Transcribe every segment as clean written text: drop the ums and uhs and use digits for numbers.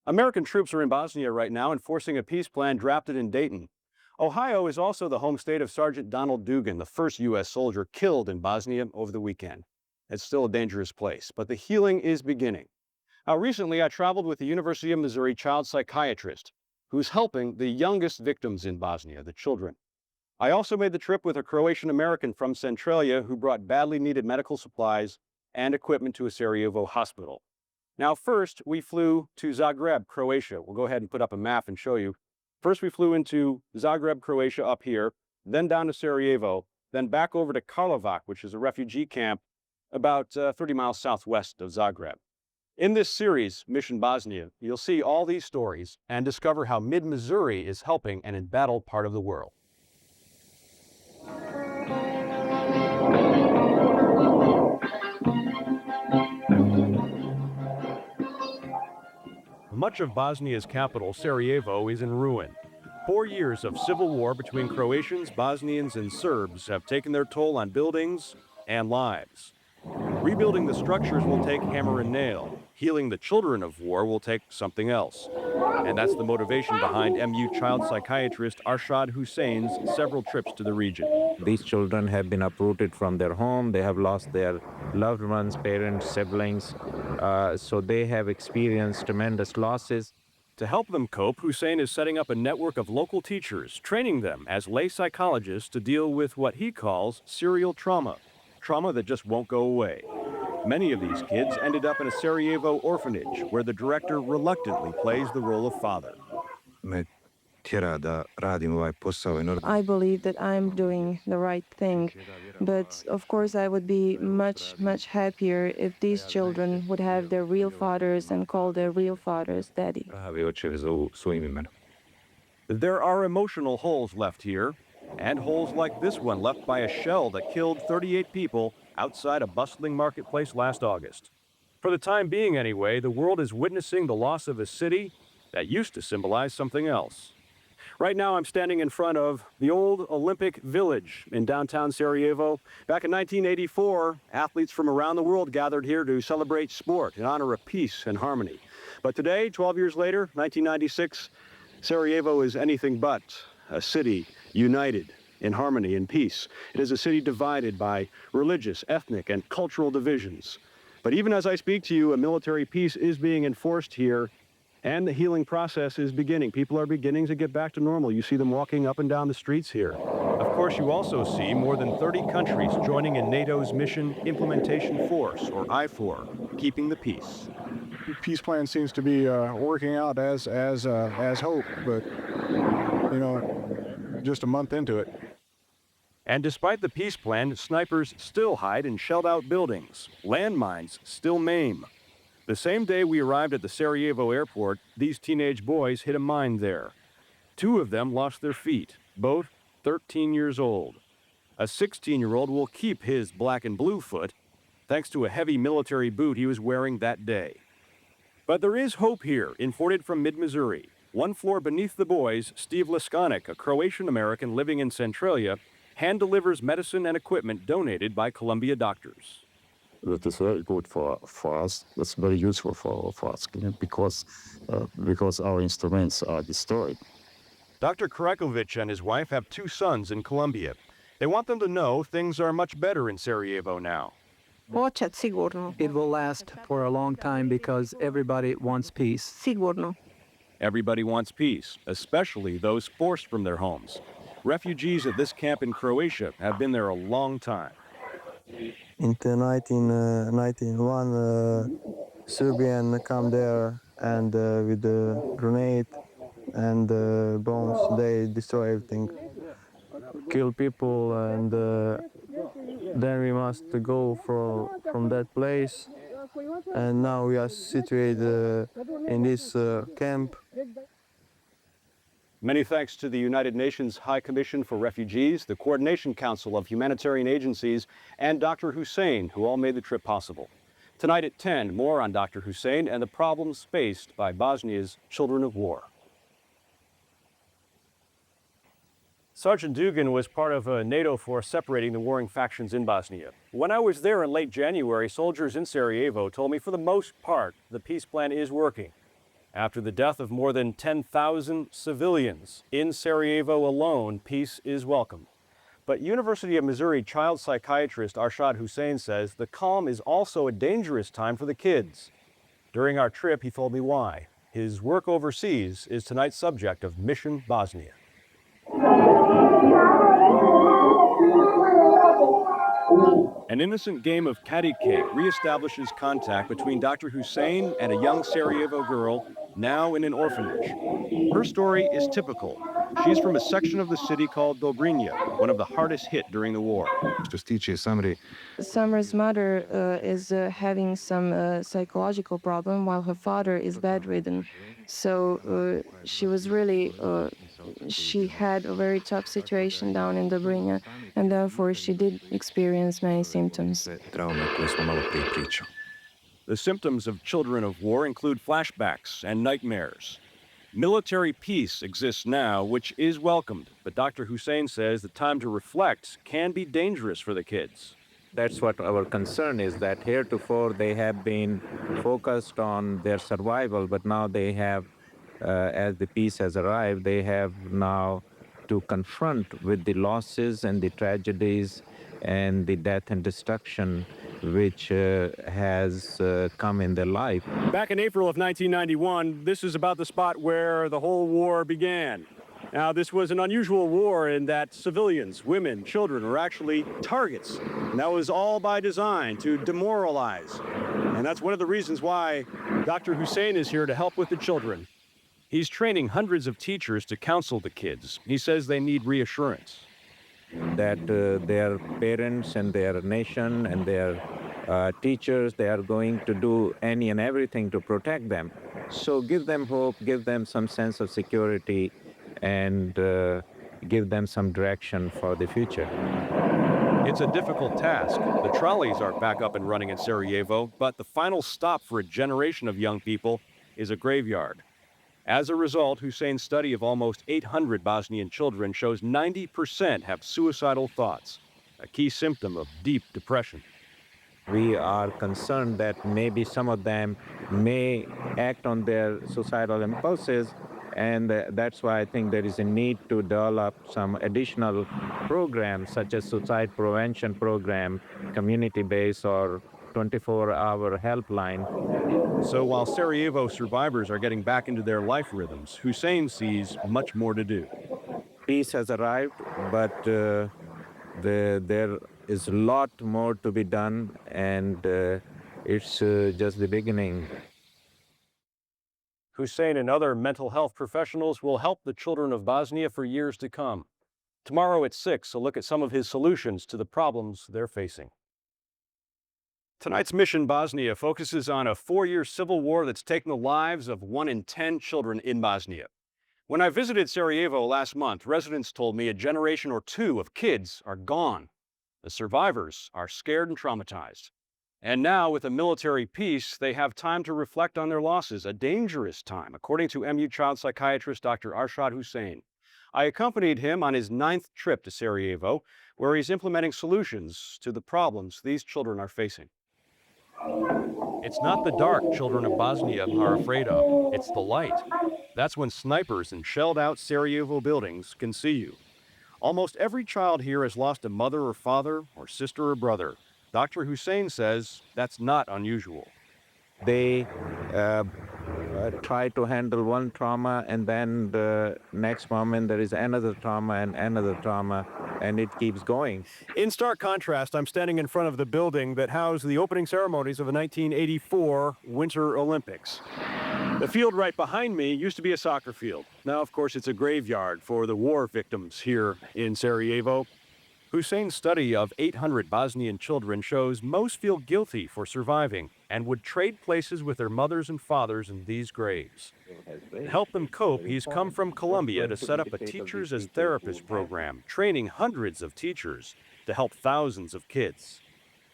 American troops are in Bosnia right now enforcing a peace plan drafted in Dayton. Ohio is also the home state of Sergeant Donald Dugan, the first U.S. soldier killed in Bosnia over the weekend. It's still a dangerous place, but the healing is beginning. Now, recently, I traveled with the University of Missouri child psychiatrist who's helping the youngest victims in Bosnia, the children. I also made the trip with a Croatian American from Centralia who brought badly needed medical supplies and equipment to a Sarajevo hospital. Now, first, we flew to Zagreb, Croatia. We'll go ahead and put up a map and show you. First, we flew into Zagreb, Croatia up here, then down to Sarajevo, then back over to Karlovac, which is a refugee camp about 30 miles southwest of Zagreb. In this series, Mission Bosnia, you'll see all these stories and discover how Mid-Missouri is helping an embattled part of the world. Much of Bosnia's capital, Sarajevo, is in ruin. 4 years of civil war between Croatians, Bosnians, and Serbs have taken their toll on buildings and lives. Rebuilding the structures will take hammer and nail. Healing the children of war will take something else. And that's the motivation behind MU child psychiatrist Arshad Hussein's several trips to the region. These children have been uprooted from their home. They have lost their loved ones, parents, siblings. So they have experienced tremendous losses. To help them cope, Hussein is setting up a network of local teachers, training them as lay psychologists to deal with what he calls serial trauma that just won't go away. Many of these kids ended up in a Sarajevo orphanage where the director reluctantly plays the role of father. I believe that I'm doing the right thing, but of course I would be much happier if these children would have their real fathers and call their real fathers daddy. There are emotional holes left here, and holes like this one left by a shell that killed 38 people outside a bustling marketplace last August. For the time being anyway, the world is witnessing the loss of a city that used to symbolize something else. Right now I'm standing in front of the old Olympic Village in downtown Sarajevo. Back in 1984, athletes from around the world gathered here to celebrate sport in honor of peace and harmony. But today, 12 years later, 1996, Sarajevo is anything but a city united in harmony and peace. It is a city divided by religious, ethnic, and cultural divisions. But even as I speak to you, a military peace is being enforced here, and the healing process is beginning. People are beginning to get back to normal. You see them walking up and down the streets here. Of course, you also see more than 30 countries joining in NATO's Mission Implementation Force, or I-4, keeping the peace. The peace plan seems to be working out as hoped, but just a month into it. And despite the peace plan, snipers still hide in shelled-out buildings. Landmines still maim. The same day we arrived at the Sarajevo airport, these teenage boys hit a mine there. 2 of them lost their feet, both 13 years old. A 16-year-old will keep his black and blue foot, thanks to a heavy military boot he was wearing that day. But there is hope here, imported from mid-Missouri. One floor beneath the boys, Steve Lescanec, a Croatian-American living in Centralia, hand delivers medicine and equipment donated by Columbia doctors. That is very good for us. That's very useful for us because our instruments are destroyed. Dr. Karakovic and his wife have 2 sons in Colombia. They want them to know things are much better in Sarajevo now. It will last for a long time because everybody wants peace. Sigurno. Everybody wants peace, especially those forced from their homes. Refugees at this camp in Croatia have been there a long time. In 1991, Serbian come there and with the grenade and bombs, they destroy everything, kill people, and then we must go from that place. And now we are situated in this camp. Many thanks to the United Nations High Commission for Refugees, the Coordination Council of Humanitarian Agencies, and Dr. Hussein, who all made the trip possible. Tonight at 10, more on Dr. Hussein and the problems faced by Bosnia's children of war. Sergeant Dugan was part of a NATO force separating the warring factions in Bosnia. When I was there in late January, soldiers in Sarajevo told me for the most part the peace plan is working. After the death of more than 10,000 civilians in Sarajevo alone, peace is welcome. But University of Missouri child psychiatrist Arshad Hussein says the calm is also a dangerous time for the kids. During our trip, he told me why. His work overseas is tonight's subject of Mission Bosnia. An innocent game of patty cake reestablishes contact between Dr. Hussein and a young Sarajevo girl now in an orphanage. Her story is typical. She's from a section of the city called Dobrinja, one of the hardest hit during the war. Summer's mother is having some psychological problem while her father is bedridden. So she was really, she had a very tough situation down in Dobrinja, and therefore she did experience many symptoms. The symptoms of children of war include flashbacks and nightmares. Military peace exists now, which is welcomed, but Dr. Hussein says the time to reflect can be dangerous for the kids. That's what our concern is, that heretofore they have been focused on their survival, but now they have, as the peace has arrived, they have now to confront with the losses and the tragedies and the death and destruction which has come in their life. Back in April of 1991, this is about the spot where the whole war began. Now, this was an unusual war in that civilians, women, children were actually targets. And that was all by design, to demoralize. And that's one of the reasons why Dr. Hussein is here to help with the children. He's training hundreds of teachers to counsel the kids. He says they need reassurance. That their parents and their nation and their teachers, they are going to do any and everything to protect them. So give them hope, give them some sense of security, and give them some direction for the future. It's a difficult task. The trolleys are back up and running in Sarajevo, but the final stop for a generation of young people is a graveyard. As a result, Hussein's study of almost 800 Bosnian children shows 90% have suicidal thoughts, a key symptom of deep depression. We are concerned that maybe some of them may act on their suicidal impulses, and that's why I think there is a need to develop some additional programs such as suicide prevention program, community-based or 24-hour helpline. So while Sarajevo survivors are getting back into their life rhythms, Hussein sees much more to do. Peace has arrived, but there is a lot more to be done, and it's just the beginning. Hussein and other mental health professionals will help the children of Bosnia for years to come. Tomorrow at 6, a look at some of his solutions to the problems they're facing. Tonight's Mission Bosnia focuses on a 4-year civil war that's taken the lives of 1 in 10 children in Bosnia. When I visited Sarajevo last month, residents told me a generation or two of kids are gone. The survivors are scared and traumatized. And now, with a military peace, they have time to reflect on their losses, a dangerous time, according to MU child psychiatrist Dr. Arshad Hussein. I accompanied him on his 9th trip to Sarajevo, where he's implementing solutions to the problems these children are facing. It's not the dark children of Bosnia are afraid of, it's the light. That's when snipers in shelled-out Sarajevo buildings can see you. Almost every child here has lost a mother or father or sister or brother. Dr. Hussein says that's not unusual. They try to handle one trauma, and then the next moment there is another trauma and another trauma, and it keeps going. In stark contrast, I'm standing in front of the building that housed the opening ceremonies of the 1984 Winter Olympics. The field right behind me used to be a soccer field. Now, of course, it's a graveyard for the war victims here in Sarajevo. Hussein's study of 800 Bosnian children shows most feel guilty for surviving and would trade places with their mothers and fathers in these graves. To help them cope, he's come from Colombia to set up a Teachers as Therapists program, training hundreds of teachers to help thousands of kids.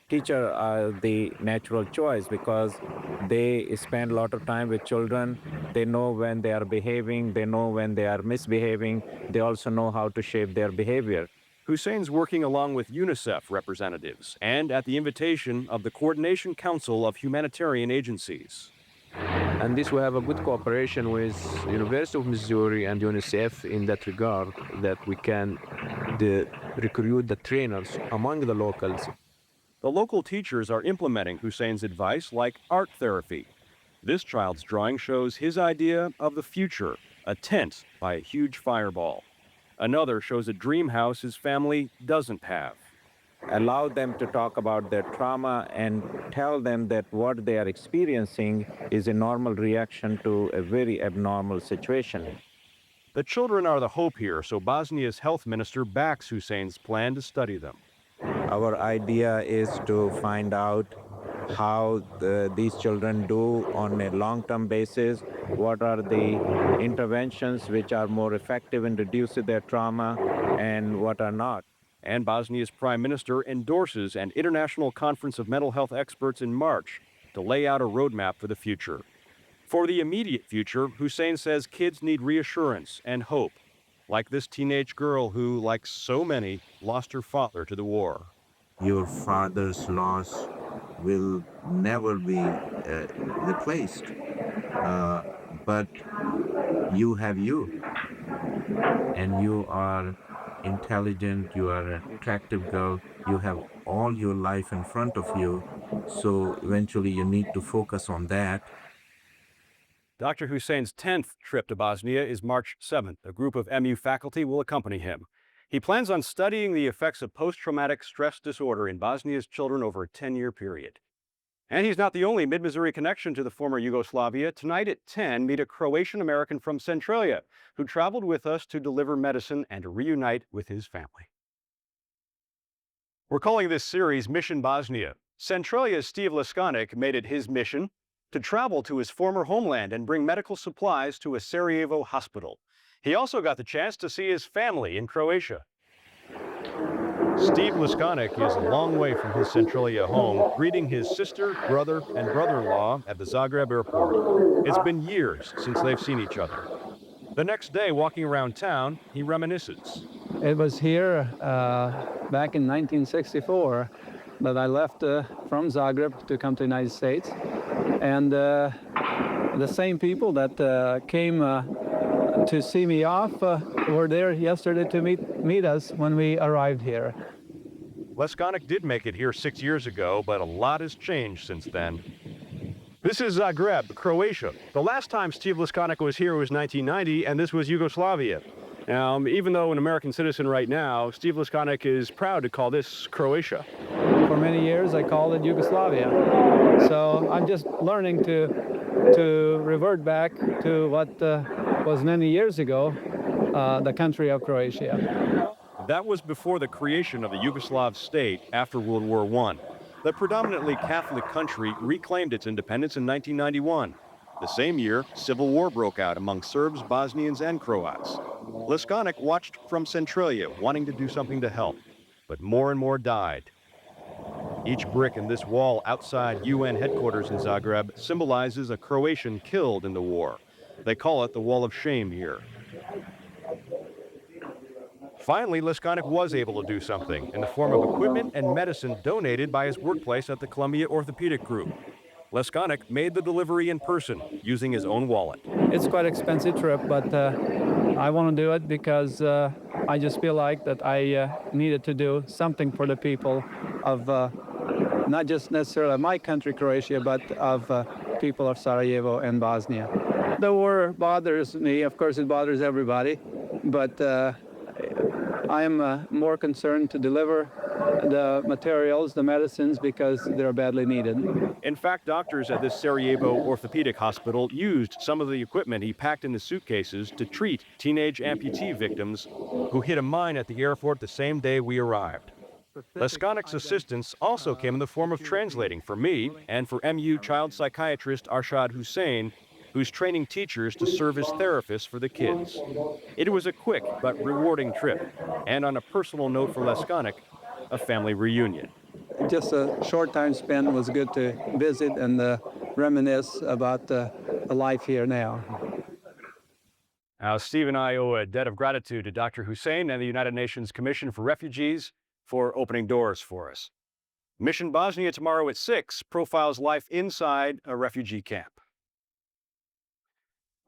Teachers are the natural choice because they spend a lot of time with children. They know when they are behaving, they know when they are misbehaving. They also know how to shape their behavior. Hussein's working along with UNICEF representatives and at the invitation of the Coordination Council of Humanitarian Agencies. And this we have a good cooperation with University of Missouri and UNICEF in that regard, that we can recruit the trainers among the locals. The local teachers are implementing Hussein's advice like art therapy. This child's drawing shows his idea of the future, a tent by a huge fireball. Another shows a dream house his family doesn't have. Allow them to talk about their trauma and tell them that what they are experiencing is a normal reaction to a very abnormal situation. The children are the hope here, so Bosnia's health minister backs Hussein's plan to study them. Our idea is to find out how these children do on a long-term basis, what are the interventions which are more effective in reducing their trauma and what are not. And Bosnia's prime minister endorses an international conference of mental health experts in March to lay out a roadmap for the future. For the immediate future, Hussein says kids need reassurance and hope, like this teenage girl who, like so many, lost her father to the war. Your father's loss will never be replaced, but you have you, and you are intelligent, you are an attractive girl, you have all your life in front of you, so eventually you need to focus on that. Dr. Hussein's 10th trip to Bosnia is March 7th. A group of MU faculty will accompany him. He plans on studying the effects of post-traumatic stress disorder in Bosnia's children over a 10-year period. And he's not the only Mid-Missouri connection to the former Yugoslavia. Tonight at 10, meet a Croatian-American from Centralia who traveled with us to deliver medicine and to reunite with his family. We're calling this series Mission Bosnia. Centralia's Steve Lescanec made it his mission to travel to his former homeland and bring medical supplies to a Sarajevo hospital. He also got the chance to see his family in Croatia. Steve Lescanec is a long way from his Centralia home, greeting his sister, brother, and brother-in-law at the Zagreb airport. It's been years since they've seen each other. The next day, walking around town, he reminisces. It was here back in 1964 that I left from Zagreb to come to the United States. And the same people that came to see me off were there yesterday to meet us when we arrived here. Lescanec did make it here 6 years ago, but a lot has changed since then. This is Zagreb, Croatia. The last time Steve Lescanec was here was 1990, and this was Yugoslavia. Now, even though an American citizen right now, Steve Lescanec is proud to call this Croatia. For many years, I called it Yugoslavia. So I'm just learning to revert back to what was many years ago, the country of Croatia. That was before the creation of the Yugoslav state after World War I. The predominantly Catholic country reclaimed its independence in 1991. The same year, civil war broke out among Serbs, Bosnians, and Croats. Lescanec watched from Centralia, wanting to do something to help, but more and more died. Each brick in this wall outside UN headquarters in Zagreb symbolizes a Croatian killed in the war. They call it the Wall of Shame here. Finally, Lescanec was able to do something in the form of equipment and medicine donated by his workplace at the Columbia Orthopedic Group. Lescanec made the delivery in person using his own wallet. It's quite an expensive trip, but I want to do it because I just feel like that I needed to do something for the people of not just necessarily my country, Croatia, but of people of Sarajevo and Bosnia. The war bothers me. Of course, it bothers everybody, but I'm more concerned to deliver the materials, the medicines, because they're badly needed. In fact, doctors at this Sarajevo orthopedic hospital used some of the equipment he packed in the suitcases to treat teenage amputee victims who hit a mine at the airport the same day we arrived. Lescanec's assistance also came in the form of translating for me and for MU child psychiatrist Arshad Hussein, who's training teachers to serve as therapists for the kids. It was a quick but rewarding trip, and on a personal note for Lescanec, a family reunion. Just a short time spent was good to visit and reminisce about the life here now. Now, Steve and I owe a debt of gratitude to Dr. Hussein and the United Nations Commission for Refugees for opening doors for us. Mission Bosnia tomorrow at 6 profiles life inside a refugee camp.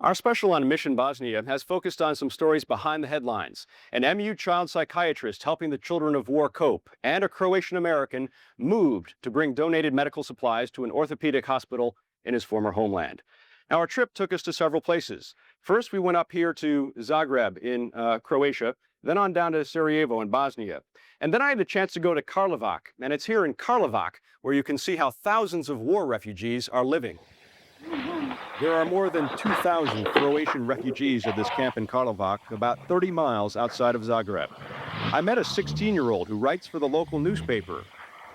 Our special on Mission Bosnia has focused on some stories behind the headlines. An MU child psychiatrist helping the children of war cope, and a Croatian American moved to bring donated medical supplies to an orthopedic hospital in his former homeland. Now, our trip took us to several places. First, we went up here to Zagreb in Croatia, then on down to Sarajevo in Bosnia. And then I had the chance to go to Karlovac, and it's here in Karlovac where you can see how thousands of war refugees are living. There are more than 2,000 Croatian refugees at this camp in Karlovac, about 30 miles outside of Zagreb. I met a 16-year-old who writes for the local newspaper.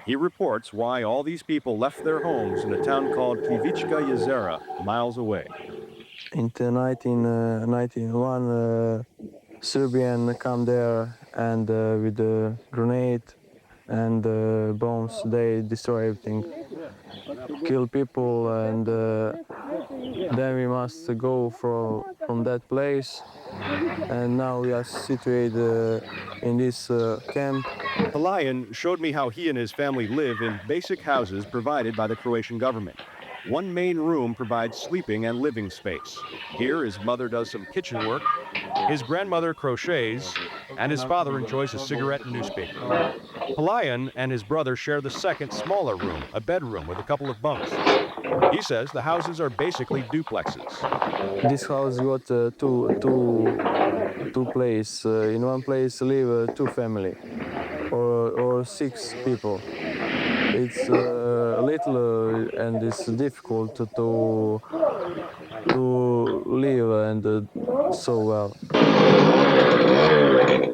He reports why all these people left their homes in a town called Plitvička Jezera, miles away. In 1991, Serbian come there and with a grenade and bombs, they destroy everything, kill people, and then we must go from that place. And now we are situated in this camp. Palayan showed me how he and his family live in basic houses provided by the Croatian government. One main room provides sleeping and living space. Here, his mother does some kitchen work, his grandmother crochets, and his father enjoys a cigarette and newspaper. Palayan and his brother share the second, smaller room, a bedroom with a couple of bunks. He says the houses are basically duplexes. This house got two places. In one place live two family or 6 people. It's little and it's difficult to live and so well.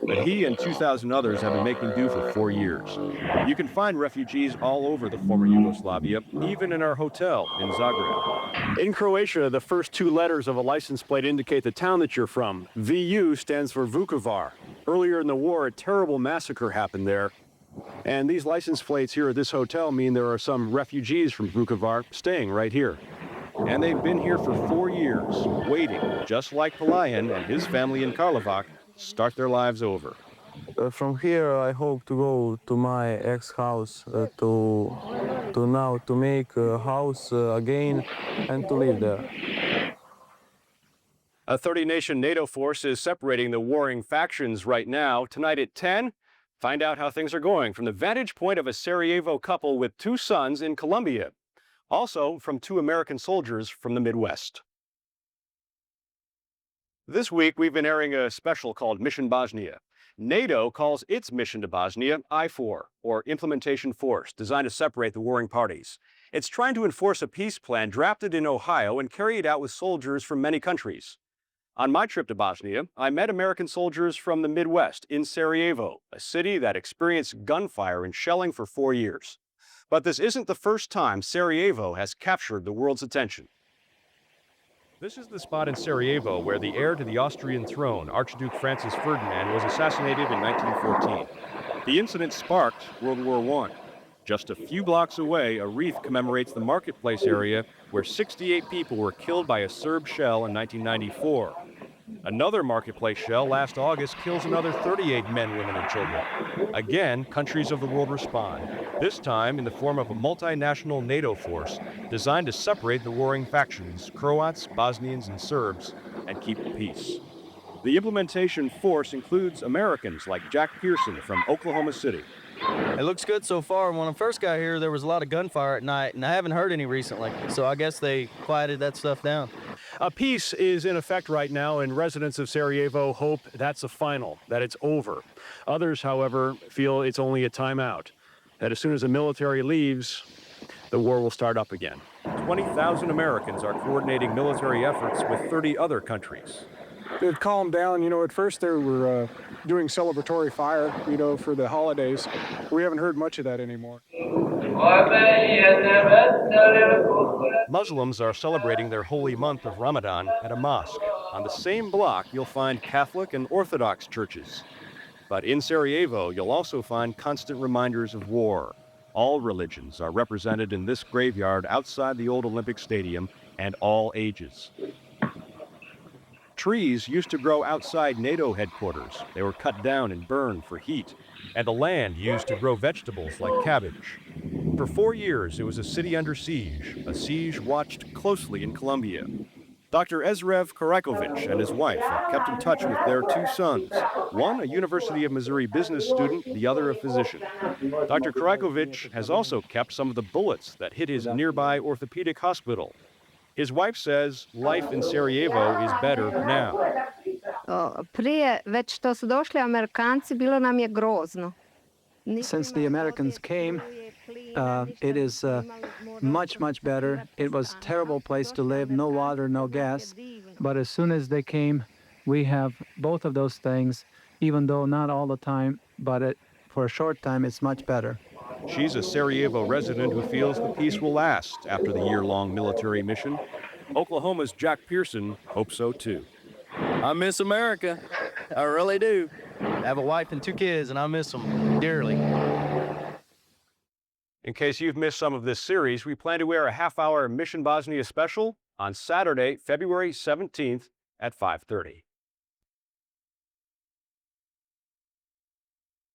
But he and 2,000 others have been making do for 4 years. You can find refugees all over the former Yugoslavia, even in our hotel in Zagreb. In Croatia, the first 2 letters of a license plate indicate the town that you're from. VU stands for Vukovar. Earlier in the war, a terrible massacre happened there. And these license plates here at this hotel mean there are some refugees from Vukovar staying right here. And they've been here for 4 years, waiting, just like Palayan and his family in Karlovac, start their lives over. From here, I hope to go to my ex-house to make a house again and to live there. A 30-nation NATO force is separating the warring factions right now. Tonight at 10, find out how things are going from the vantage point of a Sarajevo couple with 2 sons in Colombia. Also from 2 American soldiers from the Midwest. This week, we've been airing a special called Mission Bosnia. NATO calls its mission to Bosnia I4, or Implementation Force, designed to separate the warring parties. It's trying to enforce a peace plan drafted in Ohio and carried out with soldiers from many countries. On my trip to Bosnia, I met American soldiers from the Midwest in Sarajevo, a city that experienced gunfire and shelling for 4 years. But this isn't the first time Sarajevo has captured the world's attention. This is the spot in Sarajevo where the heir to the Austrian throne, Archduke Francis Ferdinand, was assassinated in 1914. The incident sparked World War I. Just a few blocks away, a wreath commemorates the marketplace area where 68 people were killed by a Serb shell in 1994. Another marketplace shell last August kills another 38 men, women, and children. Again, countries of the world respond, this time in the form of a multinational NATO force designed to separate the warring factions, Croats, Bosnians, and Serbs, and keep peace. The implementation force includes Americans like Jack Pearson from Oklahoma City. It looks good so far. When I first got here, there was a lot of gunfire at night, and I haven't heard any recently, so I guess they quieted that stuff down. A peace is in effect right now, and residents of Sarajevo hope that's a final, that it's over. Others, however, feel it's only a timeout, that as soon as the military leaves, the war will start up again. 20,000 Americans are coordinating military efforts with 30 other countries. It calmed down. You know, at first they were doing celebratory fire, you know, for the holidays. We haven't heard much of that anymore. Muslims are celebrating their holy month of Ramadan at a mosque. On the same block, you'll find Catholic and Orthodox churches. But in Sarajevo, you'll also find constant reminders of war. All religions are represented in this graveyard outside the old Olympic Stadium, and all ages. Trees used to grow outside NATO headquarters. They were cut down and burned for heat, and the land used to grow vegetables like cabbage. For 4 years, it was a city under siege, a siege watched closely in Colombia. Dr. Ezrev Karakovic and his wife have kept in touch with their two sons, one a University of Missouri business student, the other a physician. Dr. Karakovic has also kept some of the bullets that hit his nearby orthopedic hospital. His wife says life in Sarajevo is better now. Prije, već što su došli Amerikanci, bilo nam je grozno. Since the Americans came, it is much, much better. It was a terrible place to live, no water, no gas. But as soon as they came, we have both of those things, even though not all the time, but for a short time, it's much better. She's a Sarajevo resident who feels the peace will last after the year-long military mission. Oklahoma's Jack Pearson hopes so too. I miss America. I really do. I have a wife and two kids, and I miss them dearly. In case you've missed some of this series, we plan to air a half-hour Mission Bosnia special on Saturday, February 17th at 5:30.